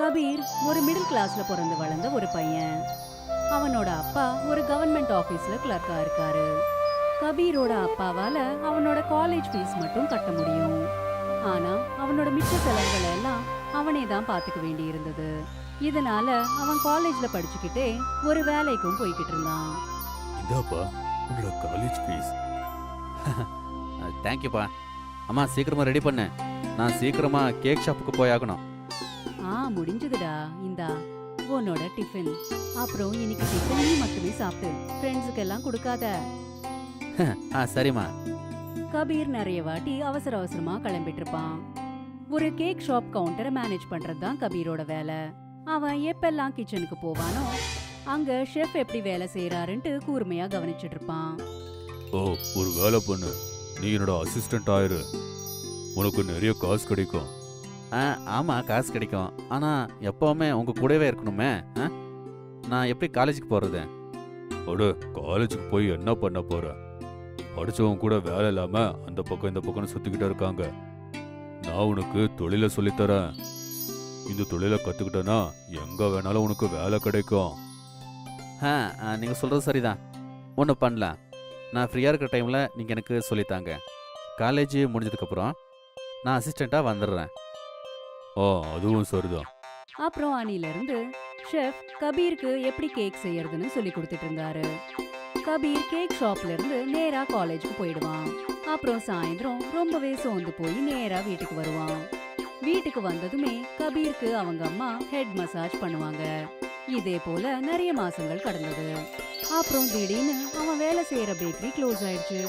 கபீர் ஒரு மிடில் கிளாஸ்ல பிறந்து வளர்ந்த ஒரு பையன். அவனோட அப்பா ஒரு கவர்மெண்ட் ஆபீஸ்ல கிளர்க்கா இருக்காரு. கபீரோட அப்பாவால அவனோட காலேஜ் ஃபீஸ் மட்டும் கட்ட முடியும். ஆனா அவனோட மிச்ச செலவுகளை எல்லாம் அவனே தான் பாத்துக்க வேண்டி இருந்தது. இதனால அவன் காலேஜ்ல படிச்சுக்கிட்டே ஒரு வேலைக்கும் போய்கிட்டு இருந்தான். இந்தாப்பா உன்னோட காலேஜ் ஃபீஸ். தேங்க்யூப்பா. அம்மா சீக்கிரமா ரெடி பண்ணு, நான் சீக்கிரமா கேக் ஷாப்புக்கு போயாகணும். முடிஞ்சதுடா, இந்தா உன்னோட டிஃபன். அப்புறம் இன்னைக்கு டிஃபன் நீ மட்டுமே சாப்பிட்டு ஃப்ரெண்ட்ஸுக்கு எல்லாம் கொடுக்காத. சரிம்மா. கபீர் நிறைய வாட்டி அவசர அவசரமா கிளம்பிட்டு இருப்பான். ஒரு கேக் ஷாப் கவுண்டரை மேனேஜ் பண்றது தான் கபீரோட வேலை. அவன் எப்பெல்லாம் கிச்சனுக்கு போவானோ அங்க ஷெஃப் எப்படி வேலை செய்யறாருன்ட்டு கூர்மையா கவனிச்சுட்டு இருப்பான். ஓ, ஒரு வேலை பண்ணு, நீ என்னோட அசிஸ்டன்ட் ஆயிரு, உனக்கு நிறைய காசு கிடைக்கும். ஆமா, காசு கிடைக்கும். ஆனா எப்பவுமே உங்க கூடவே இருக்கணுமே. நான் எப்படி காலேஜுக்கு போறது? அட, காலேஜுக்கு போய் என்ன பண்ண போற? படிச்சவங்க கூட வேலை இல்லாம அந்த பக்கம் இந்த பக்கம் சுத்திக்கிட்டே இருக்காங்க. நான் உனக்கு தொழிலை சொல்லித்தரேன். இந்த தொழிலை கத்துக்கிட்டனா எங்க வேணாலும் உனக்கு வேலை கிடைக்கும். நீங்க சொல்றது சரிதான். ஒன்று பண்ணலாம். நான் ஃப்ரீயா இருக்கிற டைம்ல நீங்க எனக்கு சொல்லித்தாங்க. காலேஜ் முடிஞ்சதுக்கு அப்புறம் நான் அசிஸ்டண்டா வந்துடுறேன். அதுவும் சரிதான். அப்புறம் அணில இருந்து ஷெஃப் கபீருக்கு எப்படி கேக் செய்யறதுன்னு சொல்லி கொடுத்துட்டு இருந்தாரு. கபீர் கேக் ஷாப்ல இருந்து நேரா காலேஜுக்கு போயிடுவான். அப்புறம் சாயந்தரம் ரொம்பவே சோர்ந்து போய் நேரா வீட்டுக்கு வருவான். வீட்டுக்கு வந்ததுமே கபீருக்கு அவங்க அம்மா ஹெட் மசாஜ் பண்ணுவாங்க. இதே போல நிறைய மாசங்கள் கடந்தது. அப்புறம் திடீர்னு அவன் வேலை செய்யற பேக்கரி க்ளோஸ் ஆயிடுச்சு.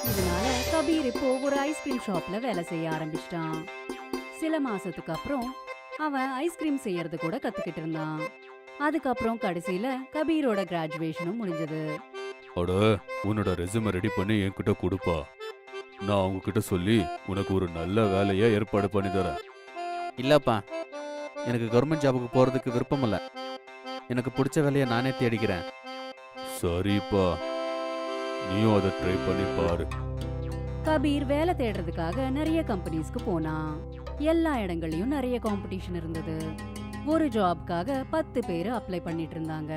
இதனால கபீர் இப்போ ஒரு ஐஸ்கிரீம் ஷாப்ல வேலை செய்ய ஆரம்பிச்சிட்டான். சில மாசத்துக்கு அப்புறம் அவன் ஐஸ்கிரீம் செய்யறது கூட கத்துக்கிட்டு இருந்தான். அதுக்கப்புறம் கடைசியில கபீரோட கிராஜுவேஷனும் முடிஞ்சது. அட, உன்னோட ரெஸ்யூமை ரெடி பண்ணி என்கிட்ட கொடுப்பா. நான் அவங்க கிட்ட சொல்லி உனக்கு ஒரு நல்ல வேலையை ஏற்பாடு பண்ணி தரேன். இல்லப்பா, எனக்கு கவர்மெண்ட் ஜாபுக்கு போறதுக்கு விருப்பம் இல்ல. எனக்கு பிடிச்ச வேலையை நானே தேடிக்கிறேன். சரிப்பா, நீயும் அதை ட்ரை பண்ணி பாரு. கபீர் வேலை தேடுறதுக்காக நிறைய கம்பெனிஸ்க்கு போனான். எல்லா இடங்களையும் நிறைய காம்படிஷன் இருந்தது. ஒரு ஜாப்காக 10 பேர் அப்ளை பண்ணிட்டு இருந்தாங்க.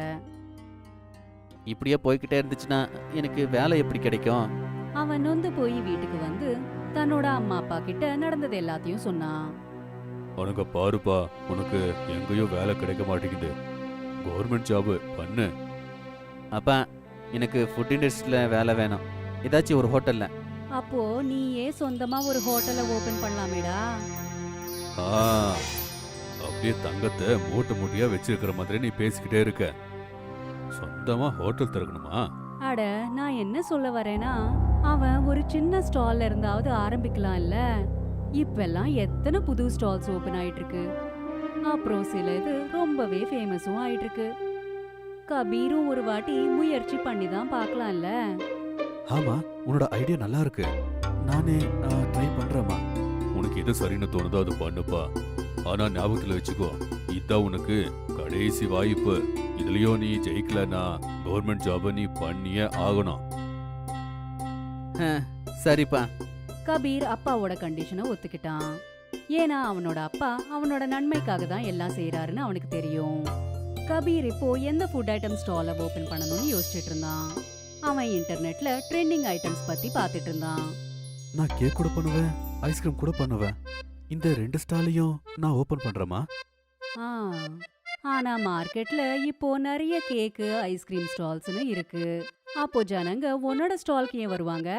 இப்படியே போய்கிட்டே இருந்துச்சுன்னா எனக்கு வேலை எப்படி கிடைக்கும்? அவன் நொந்து போய் வீட்டுக்கு வந்து தன்னோட அம்மா அப்பா கிட்ட நடந்தது எல்லாத்தையும் சொன்னான். உனக்கு பாருப்பா, உனக்கு எங்கேயும் வேலை கிடைக்க மாட்டேங்குது. கவர்மெண்ட் ஜாப் பண்ணு. அப்பா, எனக்கு ஃபுட் இண்டஸ்ட்ரியில வேலை வேணும், ஏதாச்சும் ஒரு ஹோட்டல்ல. அப்போ நீயே சொந்தமா ஒரு ஹோட்டலை ஓபன் பண்ணலாமேடா. அப்படியே தங்கத்தை மூட்டை மூட்டையா வச்சிருக்கிற மாதிரி நீ பேசிக்கிட்டே இருக்க. சொந்தமா ஹோட்டல் திறக்கணுமா? அட, நான் என்ன சொல்ல வரேனா, அவன் ஒரு சின்ன ஸ்டால்ல இருந்தாவது ஆரம்பிக்கலாம் இல்ல. இப்பெல்லாம் எத்தனை புது ஸ்டால்ஸ் ஓபன் ஆயிட்டு இருக்கு. அப்புறம் சில இது ரொம்பவே ஃபேமஸும் ஆயிட்டு இருக்கு. கபீரும் ஒரு வாட்டி முயற்சி பண்ணி தான் பார்க்கலாம்ல. ஆமா, உன்னோட ஐடியா நல்லா இருக்கு. நானே ட்ரை பண்றேமா. உனக்கு எது சரின்னு தோணுதோ அது பண்ணுப்பா. ஆனா ஞாபகத்துல வச்சுக்கோ, இதான் உனக்கு கடைசி வாய்ப்பு. இதுலயும் நீ ஜெயிக்கலனா கவர்மெண்ட் ஜாப நீ பண்ணியே ஆகணும். சரிப்பா. கபீர் அப்பாவோட கண்டிஷனை ஒத்துக்கிட்டான். ஏன்னா அவனோட அப்பா அவனோட நன்மைக்காக தான் எல்லாம் செய்யறாருன்னு அவனுக்கு தெரியும். கபீர் இப்போ எந்த ஃபுட் ஐட்டம் ஸ்டாலை ஓபன் பண்ணணும்னு யோசிச்சுட்டு இருந்தான். அவன் இன்டர்நெட்ல ட்ரெண்டிங் ஐட்டம்ஸ் பத்தி பார்த்துட்டு இருந்தான். நான் கேக் கூட பண்ணுவேன், ஐஸ்கிரீம் கூட பண்ணுவேன். இந்த 2 ஸ்டாலையும் நான் ஓபன் பண்றேமா. ஆனா மார்க்கெட்ல இப்போ நிறைய கேக்கு ஐஸ்கிரீம் ஸ்டால்ஸ்னு இருக்கு. அப்போ ஜனங்க உன்னோட ஸ்டால்க்கு ஏன் வருவாங்க?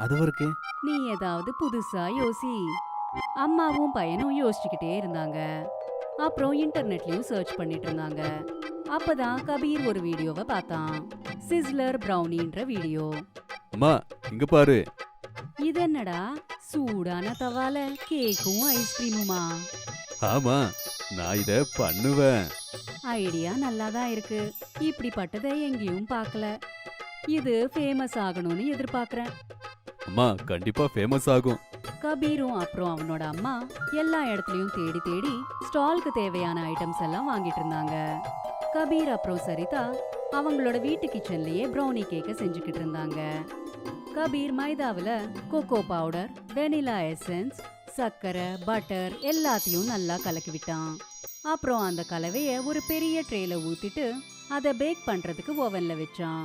அது இருக்கு. நீ ஏதாவது புதுசா யோசி. அம்மாவும் பையனும் யோசிச்சுக்கிட்டே இருந்தாங்க. அப்புறம் இன்டர்நெட்லயும் சர்ச் பண்ணிட்டு இருந்தாங்க. அப்பதான் கபீர் ஒரு வீடியோவை பார்த்தான். சிஸ்லர் பிரவுனின்ற வீடியோ. அம்மா, இங்க பாரு. இது என்னடா, சூடான தவால கேக்கும் ஐஸ்கிரீமுமா? ஆமா, நான் இத பண்ணுவேன். ஐடியா நல்லாதான் இருக்கு. இப்படிப்பட்டதை எங்கேயும் பார்க்கல. இது ஃபேமஸ் ஆகணும்னு எதிர்பார்க்கறேன். அம்மா, கண்டிப்பா ஃபேமஸ் ஆகும். கபீரும் அப்புறம் அவனோட அம்மா எல்லா இடத்துலயும் தேடி தேடி ஸ்டால்க்கு தேவையான ஐட்டம்ஸ் எல்லாம் வாங்கிட்டு இருந்தாங்க. கபீர் அப்புறம் சரிதா அவங்களோட வீட்டு கிச்சன்லயே ப்ரௌனி கேக்க செஞ்சுக்கிட்டு இருந்தாங்க. கபீர் மைதாவுல கோகோ பவுடர், வெனிலா எசன்ஸ், சர்க்கரை, பட்டர் எல்லாத்தையும் நல்லா கலக்கி விட்டான். அப்புறம் அந்த கலவைய ஒரு பெரிய ட்ரேல ஊத்திட்டு அதை பேக் பண்றதுக்கு ஓவன்ல வச்சான்.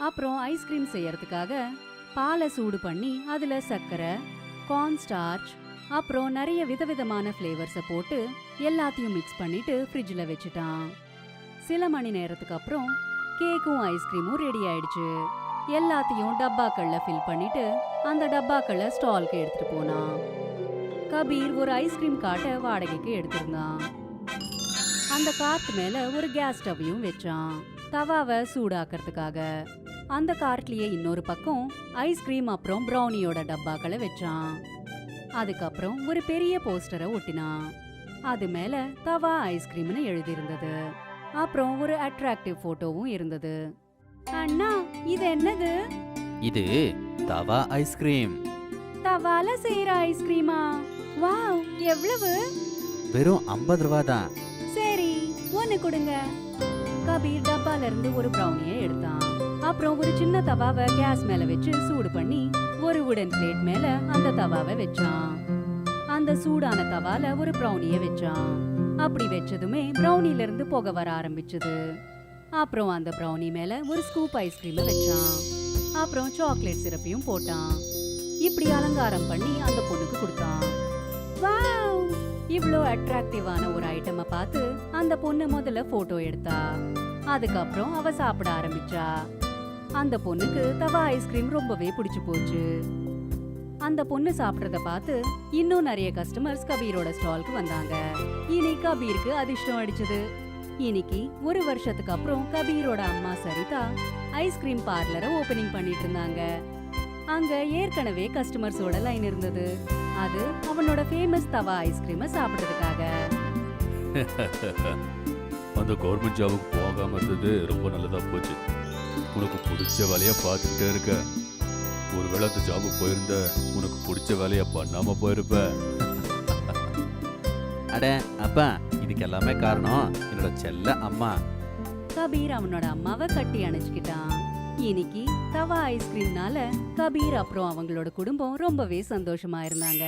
அப்புறம் ஐஸ்கிரீம் செய்யறதுக்காக பாலை சூடு பண்ணி அதுல சர்க்கரை, கார்ன் ஸ்டார்ச், அப்புறம் நிறைய விதவிதமான ஃப்ளேவர்ஸை போட்டு எல்லாத்தையும் மிக்ஸ் பண்ணிட்டு ஃப்ரிட்ஜ்ல வச்சுட்டான். சில மணி நேரத்துக்கு அப்புறம் கேக்கும் ஐஸ்கிரீமும் ரெடி ஆயிடுச்சு. எல்லாத்தையும் டப்பாக்கள்ல ஃபில் பண்ணிட்டு அந்த டப்பாக்களை ஸ்டால்க்கு எடுத்துட்டு போனான். கபீர் ஒரு ஐஸ்கிரீம் கார்ட்டை வாடகைக்கு எடுத்திருந்தான். அந்த கார்ட் மேல ஒரு கேஸ் ஸ்டவ்வையும் வச்சான், தவாவை சூடாக்கிறதுக்காக. அந்த கார்ட்லயே இன்னொரு பக்கம் ஐஸ்கிரீம் அப்புறம் ப்ரௌனியோட டப்பாக்களை வச்சான். அதுக்கப்புறம் ஒரு பெரிய போஸ்டரை ஒட்டினான். அது மேல தவா ஐஸ்கிரீம்னு எழுதியிருந்தது. அப்புறம் ஒரு அட்ராக்டிவ் போட்டோவும் இருந்தது. அண்ணா, இது என்னது? இது தவா ஐஸ்கிரீம். தவால செய்யற ஐஸ்கிரீமா? வாவ், எவ்வளவு? வெறும் 50 ரூபா தான். சரி, ஒன்னு கொடுங்க. கபீர் டப்பால இருந்து ஒரு ப்ரௌனியை எடுத்தான். அப்புறம் ஒரு சின்ன தவாவை கேஸ் மேல வச்சு சூடு பண்ணி ஒரு வுடன் பிளேட் மேல அந்த தவாவை வச்சான். அந்த சூடான தவால ஒரு ப்ரௌனிய வச்சான். அப்படி வச்சதுமே ப்ரௌனில இருந்து புகை வர ஆரம்பிச்சது. அப்புறம் அந்த ப்ரௌனி மேல ஒரு ஸ்கூப் ஐஸ்கிரீம் வச்சான். அப்புறம் சாக்லேட் சிரப்பையும் போட்டான். இப்படி அலங்காரம் பண்ணி அந்த பொண்ணுக்கு கொடுத்தான். வாவ், இவ்ளோ அட்ராக்டிவான ஒரு ஐட்டமை பார்த்து அந்த பொண்ணு முதல்ல போட்டோ எடுத்தா. அதுக்கப்புறம் அவ சாப்பிட ஆரம்பிச்சா. அந்த பொண்ணுக்கு தவா ஐஸ்கிரீம் ரொம்பவே பிடிச்சு போச்சு. அந்த பொண்ணு சாப்பிட்றத பார்த்து இன்னும் நிறைய கஸ்டமர்ஸ் கபீரோட ஸ்டால்க்கு வந்தாங்க. இனி கபீருக்கு அதிர்ஷ்டம் அடிச்சது. இன்னைக்கு ஒரு வருஷத்துக்கு அப்புறம் கபீரோட அம்மா சரிதா ஐஸ்கிரீம் பார்லரை ஓபனிங் பண்ணிட்டு இருந்தாங்க. அங்க ஏற்கனவே கஸ்டமர்ஸோட லைன் இருந்தது. அது அவனோட ஃபேமஸ் தவா ஐஸ்கிரீமை சாப்பிடுறதுக்காக. அந்த கவர்மெண்ட் ஜாபுக்கு போகாம இருந்தது ரொம்ப நல்லதா போச்சு. உனக்கு பிடிச்ச வேலையா பார்த்துக்கிட்டே இருக்க. ஒருவேளை அந்த ஜாபுக்கு போயிருந்த உனக்கு பிடிச்ச வேலையா பண்ணாம போயிருப்ப. அட அப்பா, இதுக்கு எல்லாமே காரணம் என்னோட செல்ல அம்மா. கபீர் அவனோட அம்மாவை கட்டி அணைச்சுக்கிட்டான். இன்னைக்கு தவா ஐஸ்கிரீம்னால கபீர் அப்புறம் அவங்களோட குடும்பம் ரொம்பவே சந்தோஷமா இருந்தாங்க.